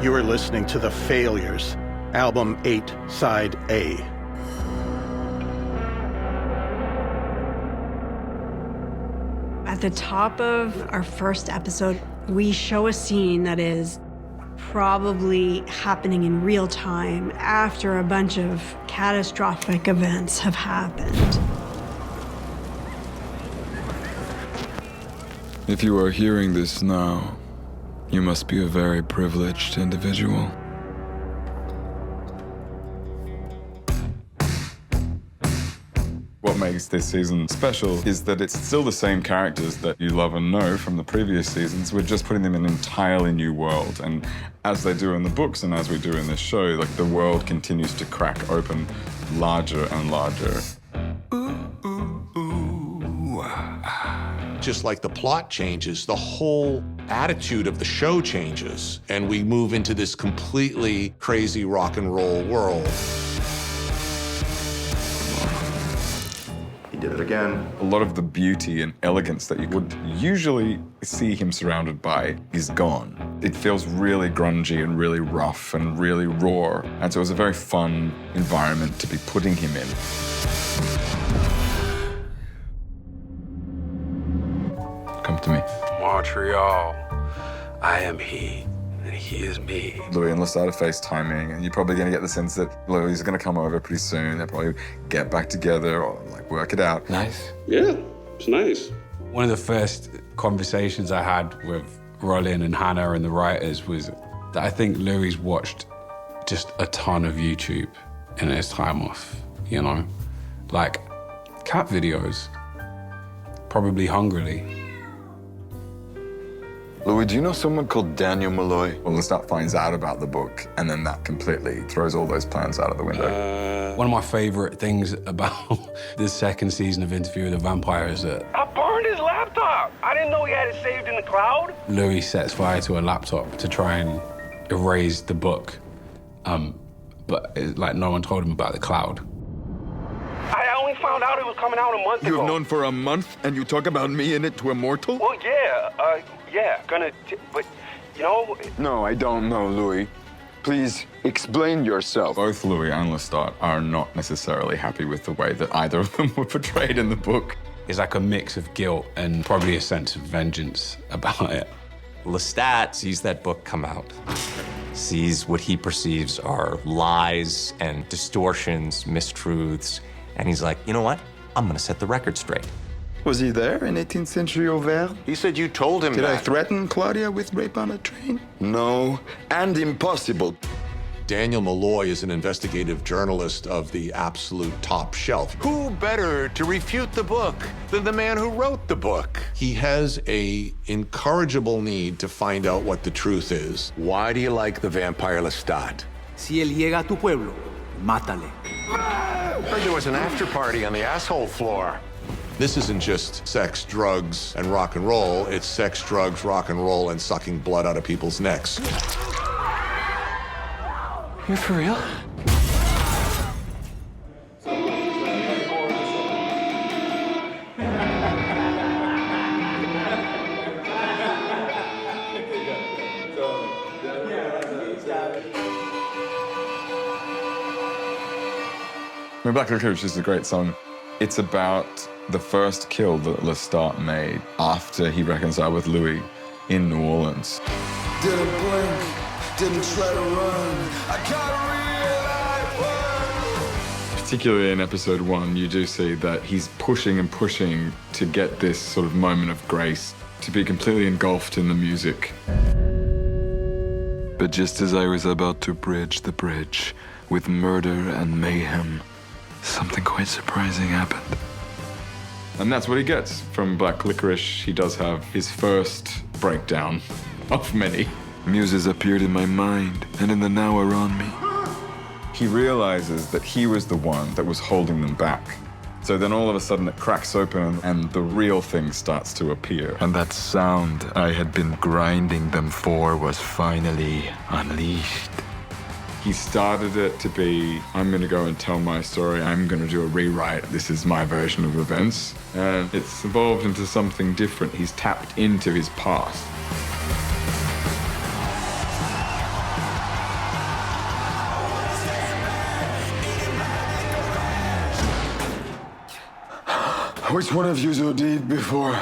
You are listening to The Failures, Album 8, Side A. At the top of our first episode, we show a scene that is probably happening in real time after a bunch of catastrophic events have happened. If you are hearing this now, you must be a very privileged individual. What makes this season special is that it's still the same characters that you love and know from the previous seasons. We're just putting them in an entirely new world. And as they do in the books and as we do in this show, like, the world continues to crack open larger and larger. Just like the plot changes, the whole attitude of the show changes, and we move into this completely crazy rock and roll world. He did it again. A lot of the beauty and elegance that you would usually see him surrounded by is gone. It feels really grungy and really rough and really raw, and so it was a very fun environment to be putting him in. Come to me. Montreal, I am he, and he is me. Louis and Lestat are FaceTiming, and you're probably going to get the sense that Louis is going to come over pretty soon. They'll probably get back together or, like, work it out. Nice. Yeah, it's nice. One of the first conversations I had with Rollin and Hannah and the writers was that I think Louis watched just a ton of YouTube in his time off, you know? Like, cat videos, probably hungrily. Louis, do you know someone called Daniel Malloy? Well, Lestat finds out about the book, and then that completely throws all those plans out of the window. One of my favorite things about this second season of Interview with the Vampire is that I burned his laptop. I didn't know he had it saved in the cloud. Louis sets fire to a laptop to try and erase the book, but like no one told him about the cloud. I only found out it was coming out a month ago. You've known for a month, and you talk about me in it to a mortal? Well, yeah, but, you know... No, I don't know, Louis. Please explain yourself. Both Louis and Lestat are not necessarily happy with the way that either of them were portrayed in the book. It's like a mix of guilt and probably a sense of vengeance about it. Lestat sees that book come out, sees what he perceives are lies and distortions, mistruths, and he's like, you know what? I'm gonna set the record straight. Was he there in 18th century Auvergne? He said you told him Did that. I threaten Claudia with rape on a train? No, and impossible. Daniel Malloy is an investigative journalist of the absolute top shelf. Who better to refute the book than the man who wrote the book? He has a incorrigible need to find out what the truth is. Why do you like the vampire Lestat? Si él llega a tu pueblo, mátale. Heard there was an after party on the asshole floor. This isn't just sex, drugs, and rock and roll. It's sex, drugs, rock and roll, and sucking blood out of people's necks. You for real? Black Licorice is a great song. It's about the first kill that Lestat made after he reconciled with Louis in New Orleans. Didn't blink, didn't try to run. I gotta realize. Particularly in episode 1, you do see that he's pushing and pushing to get this sort of moment of grace, to be completely engulfed in the music. But just as I was about to bridge the bridge with murder and mayhem, something quite surprising happened. And that's what he gets from Black Licorice. He does have his first breakdown of many. Muses appeared in my mind and in the now around me. He realizes that he was the one that was holding them back. So then all of a sudden it cracks open and the real thing starts to appear. And that sound I had been grinding them for was finally unleashed. He started it to be, I'm going to go and tell my story. I'm going to do a rewrite. This is my version of events. And it's evolved into something different. He's tapped into his past. Which one of you's OD'd before?